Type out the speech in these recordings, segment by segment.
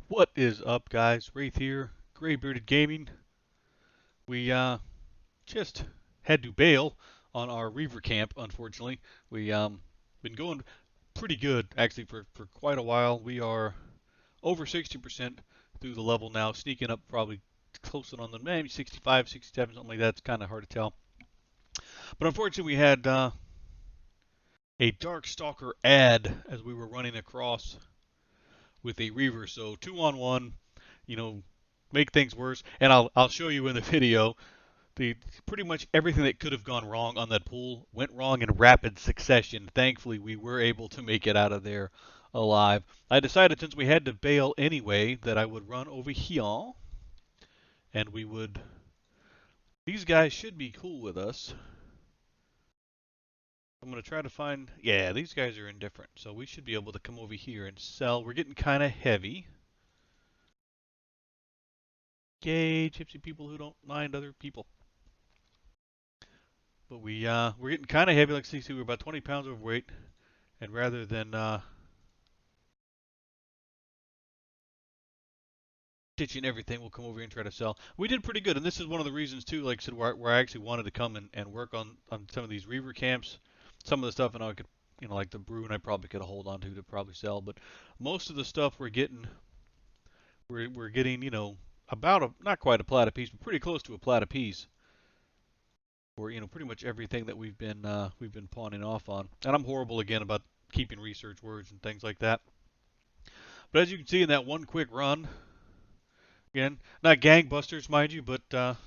What is up, guys? Wraith here, Gray Bearded Gaming. We just had to bail on our Reaver camp, unfortunately. We been going pretty good actually for quite a while. We are over 60% through the level now, sneaking up probably close on the maybe 65, 67, something like that. It's kind of hard to tell. But unfortunately, we had a Dark Stalker ad as we were running across with a Reaver. So 2-on-1, you know, make things worse. And I'll show you in the video the pretty much everything that could have gone wrong on that pool went wrong in rapid succession. Thankfully, we were able to make it out of there alive. I decided since we had to bail anyway that I would run over here and we would. These guys should be cool with us. I'm going to try to find. Yeah, these guys are indifferent, so we should be able to come over here and sell. We're getting kind of heavy. Yay, gypsy people who don't mind other people. But we're getting kind of heavy. Like you see, we're about 20 pounds overweight, and rather than ditching everything, we'll come over here and try to sell. We did pretty good, and this is one of the reasons too. Like I said, where I actually wanted to come and work on some of these Reaver camps. Some of the stuff, and I could, like the brew, and I probably could hold on to probably sell. But most of the stuff we're getting, about not quite a plat a piece, but pretty close to a plat a piece. For pretty much everything that we've been pawning off on. And I'm horrible again about keeping research words and things like that. But as you can see in that one quick run, again, not gangbusters, mind you, but a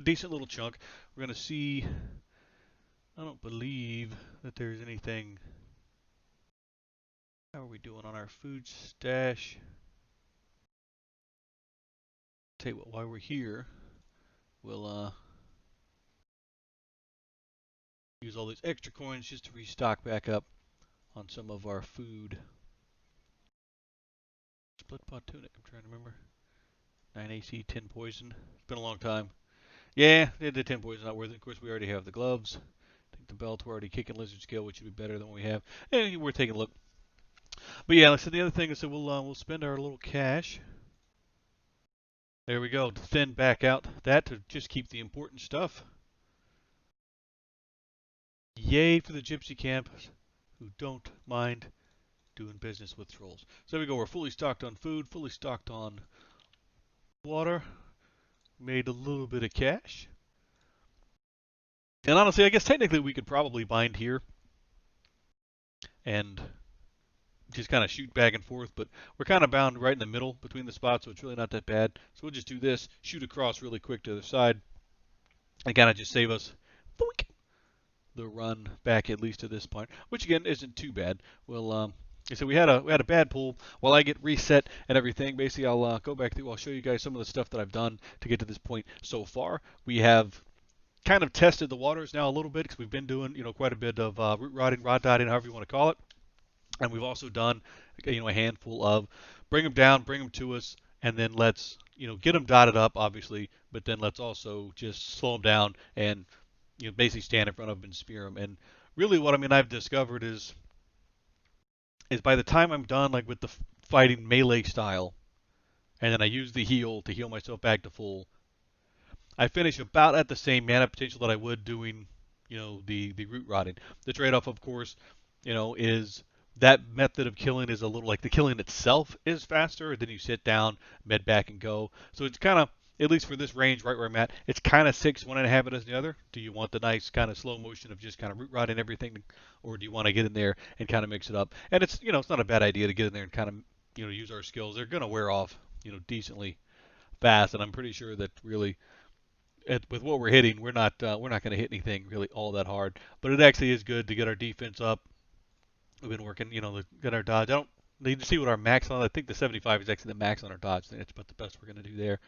decent little chunk. We're gonna see. I don't believe that there's anything. How are we doing on our food stash? Tell you what, while we're here, we'll use all these extra coins just to restock back up on some of our food. Split pot tunic. I'm trying to remember. 9 AC, 10 poison. It's been a long time. Yeah, the 10 poison's not worth it. Of course, we already have the gloves. I think the belt, we're already kicking lizard scale, which would be better than what we have. And we're taking a look. But yeah, like I said, the other thing is that we'll spend our little cash. There we go. To thin back out that to just keep the important stuff. Yay for the gypsy camp who don't mind doing business with trolls. So there we go. We're fully stocked on food, fully stocked on water. Made a little bit of cash. And honestly, I guess technically we could probably bind here and just kind of shoot back and forth, but we're kind of bound right in the middle between the spots, so it's really not that bad. So we'll just do this, shoot across really quick to the other side, and kind of just save us the run back at least to this point, which again isn't too bad. We'll so we had a bad pull. While I get reset and everything, basically I'll go back through. I'll show you guys some of the stuff that I've done to get to this point so far. We have kind of tested the waters now a little bit because we've been doing quite a bit of root rotting, rod dotting, however you want to call it. And we've also done a handful of bring them down, bring them to us, and then let's get them dotted up, obviously, but then let's also just slow them down and basically stand in front of them and spear them. And really, what I've discovered is by the time I'm done, like with the fighting melee style, and then I use the heal to heal myself back to full, I finish about at the same mana potential that I would doing the root rotting. The trade-off, of course, is that method of killing is a little like the killing itself is faster. Then you sit down, med back, and go. So it's kind of, at least for this range right where I'm at, it's kind of six, one and a half it as the other. Do you want the nice kind of slow motion of just kind of root rotting everything, or do you want to get in there and kind of mix it up? And it's it's not a bad idea to get in there and kind of use our skills. They're gonna wear off decently fast, and I'm pretty sure that really with what we're hitting, we're not going to hit anything really all that hard. But it actually is good to get our defense up. We've been working, to get our dodge. I don't need to see what our max on. I think the 75 is actually the max on our dodge. I think that's about the best we're going to do there.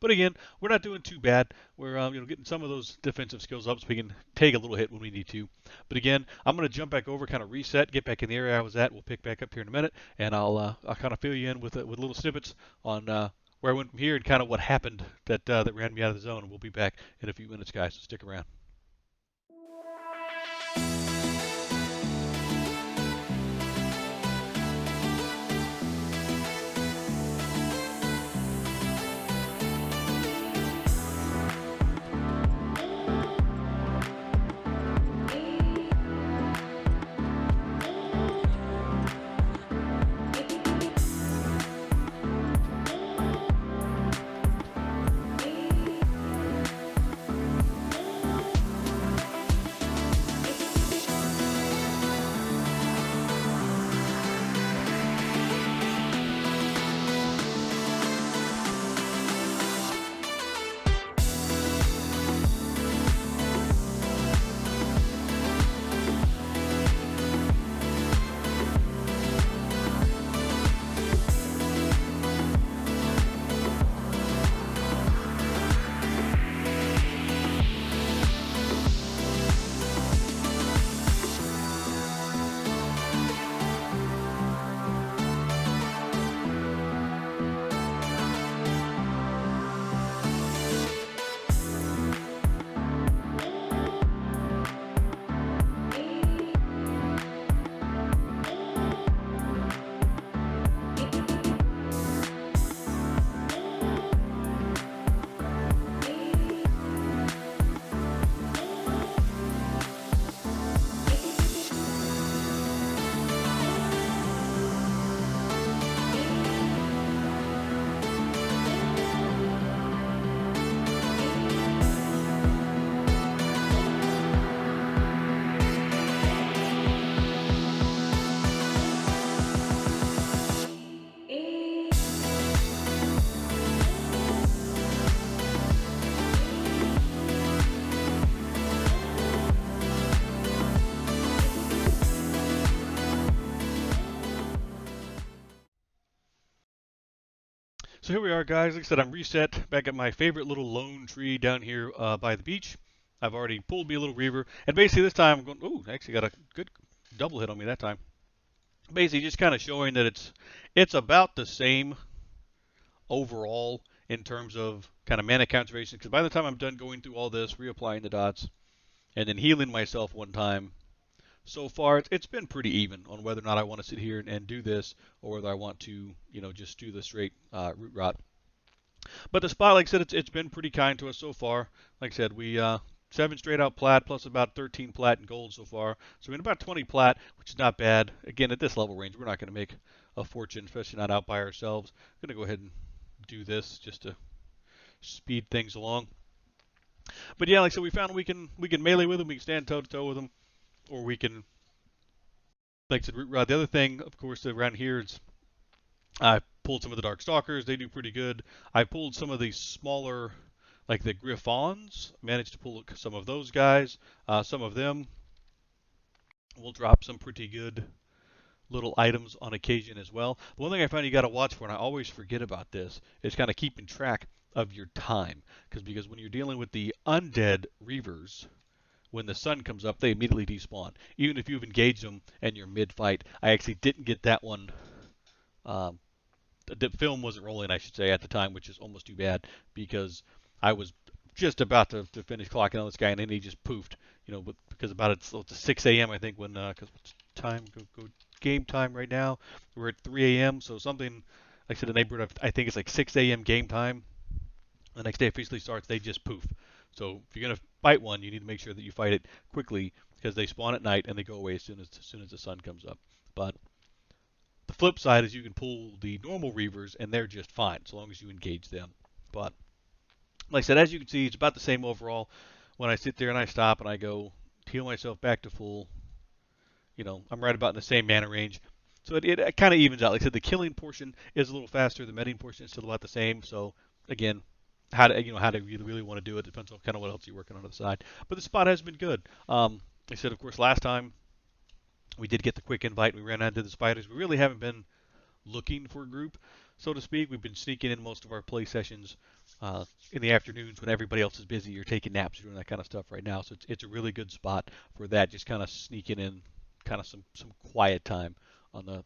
But again, we're not doing too bad. We're getting some of those defensive skills up so we can take a little hit when we need to. But again, I'm going to jump back over, kind of reset, get back in the area I was at. We'll pick back up here in a minute, and I'll kind of fill you in with little snippets on where I went from here and kind of what happened that ran me out of the zone. And we'll be back in a few minutes, guys. So stick around. So here we are, guys. Like I said, I'm reset back at my favorite little lone tree down here by the beach. I've already pulled me a little reaver, and basically this time I'm going. Ooh, actually got a good double hit on me that time. Basically, just kind of showing that it's about the same overall in terms of kind of mana conservation. Because by the time I'm done going through all this, reapplying the dots, and then healing myself one time, so far it's been pretty even on whether or not I want to sit here and do this, or whether I want to, just do the straight root rot. But the spot, like I said, it's been pretty kind to us so far. Like I said, we 7 straight out plat plus about 13 plat and gold so far. So we're in about 20 plat, which is not bad. Again, at this level range, we're not going to make a fortune, especially not out by ourselves. I'm going to go ahead and do this just to speed things along. But yeah, like I said, we found we can melee with them, we can stand toe to toe with them, or we can, like I said, root rod. The other thing, of course, around here is I pulled some of the Dark Stalkers. They do pretty good. I pulled some of the smaller, like the Griffons. Managed to pull some of those guys. Some of them will drop some pretty good little items on occasion as well. The one thing I find you got to watch for, and I always forget about this, is kind of keeping track of your time. Because when you're dealing with the undead Reavers, when the sun comes up, they immediately despawn. Even if you've engaged them and you're mid-fight. I actually didn't get that one. Um, the film wasn't rolling, I should say, at the time, which is almost too bad because I was just about to finish clocking on this guy, and then he just poofed. Because about it's 6 a.m. I think when because what's time go game time right now? We're at 3 a.m. So something like I said, the neighborhood I think it's like 6 a.m. game time. The next day officially starts. They just poof. So if you're gonna fight one, you need to make sure that you fight it quickly because they spawn at night and they go away as soon as the sun comes up. But the flip side is you can pull the normal Reavers, and they're just fine, so long as you engage them. But, like I said, as you can see, it's about the same overall. When I sit there and I stop and I go heal myself back to full, I'm right about in the same mana range. So it kind of evens out. Like I said, the killing portion is a little faster. The medding portion is still about the same. So, again, how to really want to do it depends on kind of what else you're working on the side. But the spot has been good. Like I said, of course, last time we did get the quick invite. We ran into the spiders. We really haven't been looking for a group, so to speak. We've been sneaking in most of our play sessions in the afternoons when everybody else is busy or taking naps or doing that kind of stuff right now. So it's a really good spot for that, just kind of sneaking in kind of some quiet time.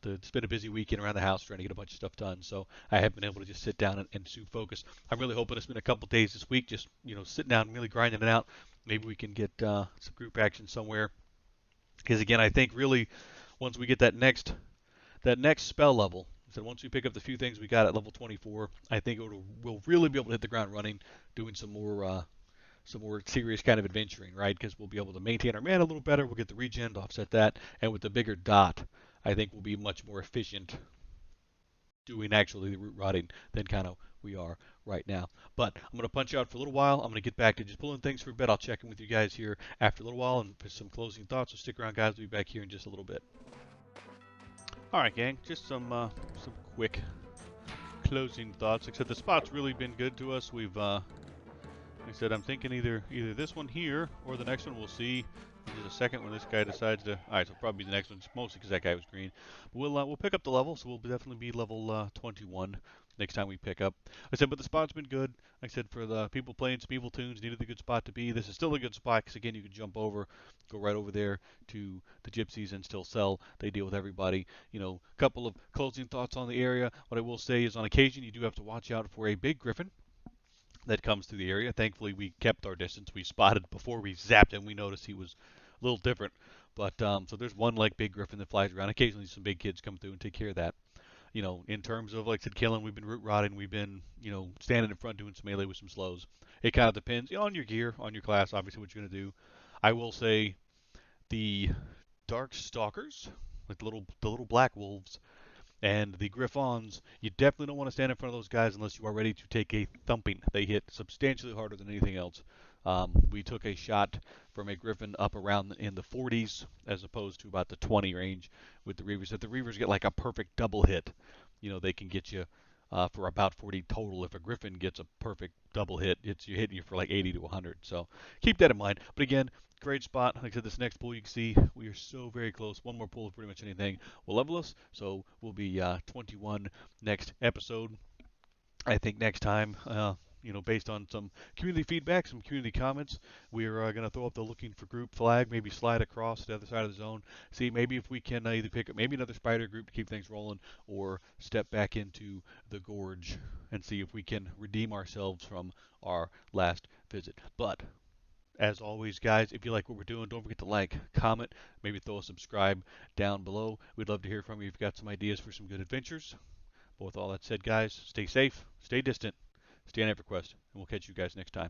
It's been a busy weekend around the house trying to get a bunch of stuff done, so I have been able to just sit down and focus. I'm really hoping it's been a couple days this week, just sitting down and really grinding it out. Maybe we can get some group action somewhere, because again, I think really once we get that next spell level. So once we pick up the few things we got at level 24, I think we'll really be able to hit the ground running, doing some more serious kind of adventuring, right? Because we'll be able to maintain our mana a little better. We'll get the regen to offset that, and with the bigger dot, I think we'll be much more efficient doing actually the root rotting than kind of we are right now. But I'm going to punch out for a little while. I'm going to get back to just pulling things for a bit. I'll check in with you guys here after a little while and for some closing thoughts. So stick around, guys. We'll be back here in just a little bit. All right, gang. Just some quick closing thoughts. Like I said, the spot's really been good to us. We've, like I said, I'm thinking either this one here or the next one. We'll see. Just a second when this guy decides to. All right, so probably the next one, mostly because that guy was green. But we'll pick up the level, so we'll definitely be level 21 next time we pick up. Like I said, but the spot's been good. Like I said, for the people playing some evil tunes, needed a good spot to be. This is still a good spot because again, you can jump over, go right over there to the gypsies and still sell. They deal with everybody. A couple of closing thoughts on the area. What I will say is, on occasion, you do have to watch out for a big griffin that comes through the area. Thankfully, we kept our distance. We spotted before we zapped him. We noticed he was a little different. But so there's one like big griffin that flies around. Occasionally, some big kids come through and take care of that. In terms of, like I said, killing, we've been root rotting. We've been, standing in front doing some melee with some slows. It kind of depends on your gear, on your class, obviously what you're going to do. I will say the Dark Stalkers, like the little black wolves, and the Griffons, you definitely don't want to stand in front of those guys unless you are ready to take a thumping. They hit substantially harder than anything else. We took a shot from a Griffin up around in the 40s as opposed to about the 20 range with the Reavers. If the Reavers get like a perfect double hit, they can get you for about 40 total. If a Griffin gets a perfect double hit, you're hitting you for like 80 to 100. So keep that in mind. But again, great spot. Like I said, this next pool you can see, we are so very close. One more pool of pretty much anything will level us. So we'll be 21 next episode. I think next time, based on some community feedback, some community comments, we're going to throw up the looking for group flag, maybe slide across to the other side of the zone. See, maybe if we can either pick up maybe another spider group to keep things rolling, or step back into the gorge and see if we can redeem ourselves from our last visit. But as always, guys, if you like what we're doing, don't forget to like, comment, maybe throw a subscribe down below. We'd love to hear from you if you've got some ideas for some good adventures. But with all that said, guys, stay safe, stay distant, stay on EverQuest, and we'll catch you guys next time.